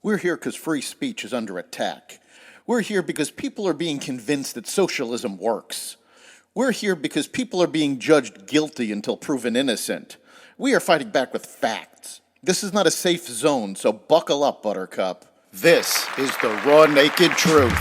We're here because free speech is under attack. We're here because people are being convinced that socialism works. We're here because people are being judged guilty until proven innocent. We are fighting back with facts. This is not a safe zone, so buckle up, Buttercup. This is the raw, naked truth.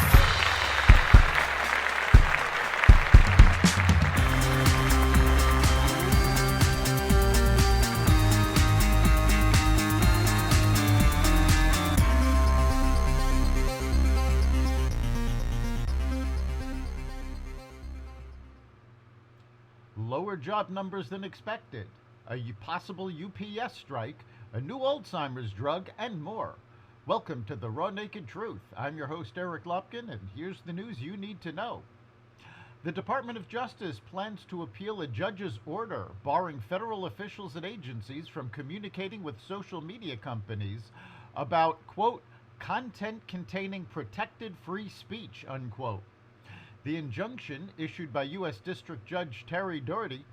Lower job numbers than expected, a possible UPS strike, a new Alzheimer's drug, and more. Welcome to the Raw Naked Truth. I'm your host, Eric Lupkin, and here's the news you need to know. The Department of Justice plans to appeal a judge's order barring federal officials and agencies from communicating with social media companies about, quote, content containing protected free speech, unquote. The injunction, issued by U.S. District Judge Terry Doherty,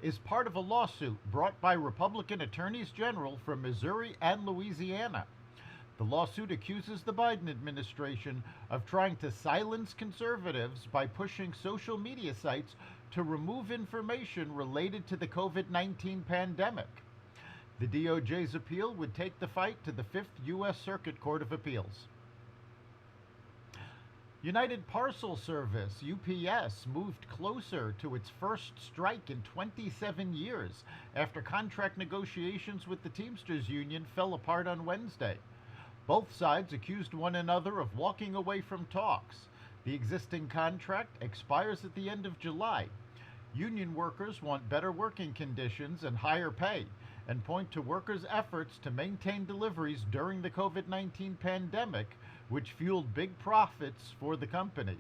is part of a lawsuit brought by Republican attorneys general from Missouri and Louisiana. The lawsuit accuses the Biden administration of trying to silence conservatives by pushing social media sites to remove information related to the COVID-19 pandemic. The DOJ's appeal would take the fight to the Fifth U.S. Circuit Court of Appeals. United Parcel Service, UPS, moved closer to its first strike in 27 years after contract negotiations with the Teamsters Union fell apart on Wednesday. Both sides accused one another of walking away from talks. The existing contract expires at the end of July. Union workers want better working conditions and higher pay, and point to workers' efforts to maintain deliveries during the COVID-19 pandemic, which fueled big profits for the company.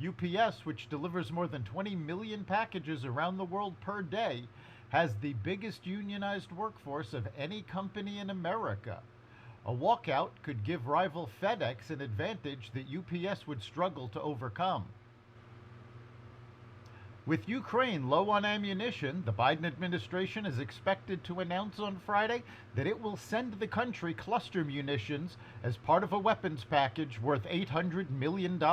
UPS, which delivers more than 20 million packages around the world per day, has the biggest unionized workforce of any company in America. A walkout could give rival FedEx an advantage that UPS would struggle to overcome. With Ukraine low on ammunition, the Biden administration is expected to announce on Friday that it will send the country cluster munitions as part of a weapons package worth $800 million.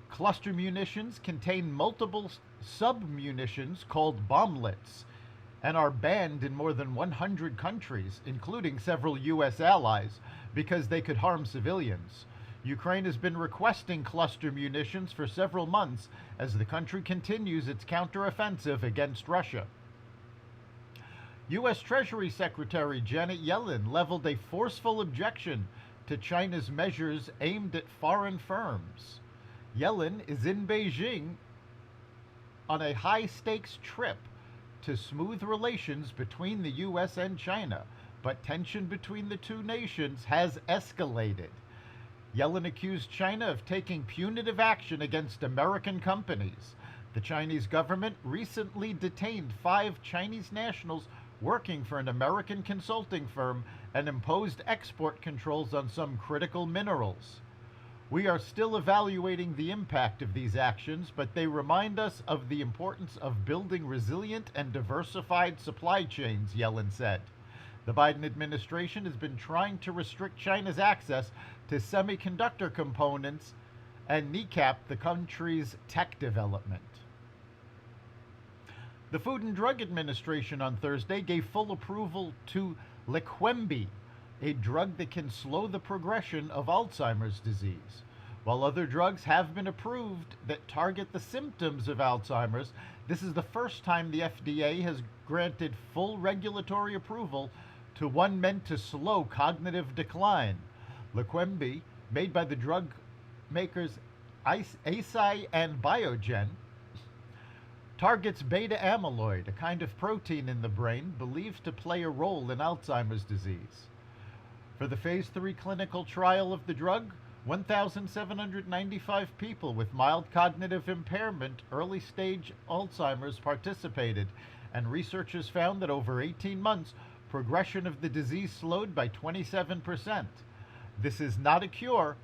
Cluster munitions contain multiple sub-munitions called bomblets and are banned in more than 100 countries, including several U.S. allies, because they could harm civilians. Ukraine has been requesting cluster munitions for several months as the country continues its counteroffensive against Russia. U.S. Treasury Secretary Janet Yellen leveled a forceful objection to China's measures aimed at foreign firms. Yellen is in Beijing on a high-stakes trip to smooth relations between the U.S. and China, but tension between the two nations has escalated. Yellen accused China of taking punitive action against American companies. The Chinese government recently detained 5 Chinese nationals working for an American consulting firm and imposed export controls on some critical minerals. We are still evaluating the impact of these actions, but they remind us of the importance of building resilient and diversified supply chains, Yellen said. The Biden administration has been trying to restrict China's access to semiconductor components and kneecap the country's tech development. The Food and Drug Administration on Thursday gave full approval to Leqembi, a drug that can slow the progression of Alzheimer's disease. While other drugs have been approved that target the symptoms of Alzheimer's, this is the first time the FDA has granted full regulatory approval to one meant to slow cognitive decline. Leqembi, made by the drug makers Eisai and Biogen, targets beta amyloid, a kind of protein in the brain believed to play a role in Alzheimer's disease. For the phase 3 clinical trial of the drug, 1,795 people with mild cognitive impairment, early stage Alzheimer's participated, and researchers found that over 18 months, progression of the disease slowed by 27%. This is not a cure,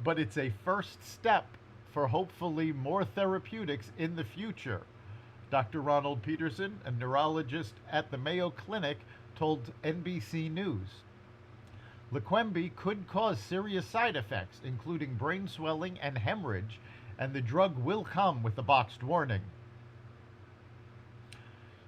but it's a first step for hopefully more therapeutics in the future. Dr. Ronald Peterson, a neurologist at the Mayo Clinic, told NBC News. Leqembi could cause serious side effects, including brain swelling and hemorrhage, and the drug will come with a boxed warning.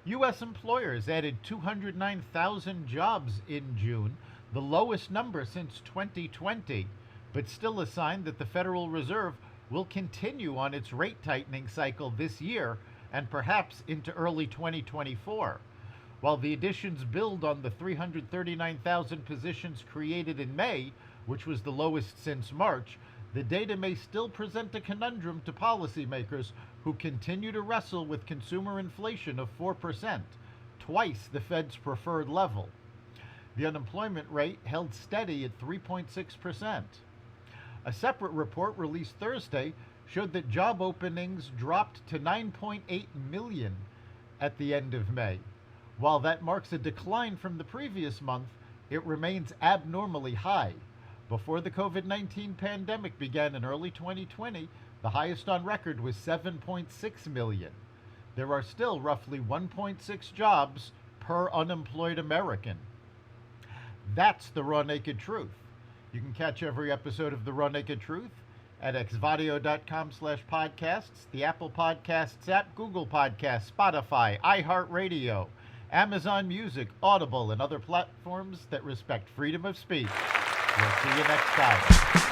U.S. employers added 209,000 jobs in June, the lowest number since 2020, but still a sign that the Federal Reserve will continue on its rate tightening cycle this year and perhaps into early 2024. While the additions build on the 339,000 positions created in May, which was the lowest since March, the data may still present a conundrum to policymakers who continue to wrestle with consumer inflation of 4%, twice the Fed's preferred level. The unemployment rate held steady at 3.6%. A separate report released Thursday showed that job openings dropped to 9.8 million at the end of May. While that marks a decline from the previous month, it remains abnormally high. Before the COVID-19 pandemic began in early 2020, the highest on record was 7.6 million. There are still roughly 1.6 jobs per unemployed American. That's the Raw Naked Truth. You can catch every episode of the Raw Naked Truth at xvadio.com/podcasts, the Apple Podcasts app, Google Podcasts, Spotify, iHeartRadio, Amazon Music, Audible, and other platforms that respect freedom of speech. We'll see you next time.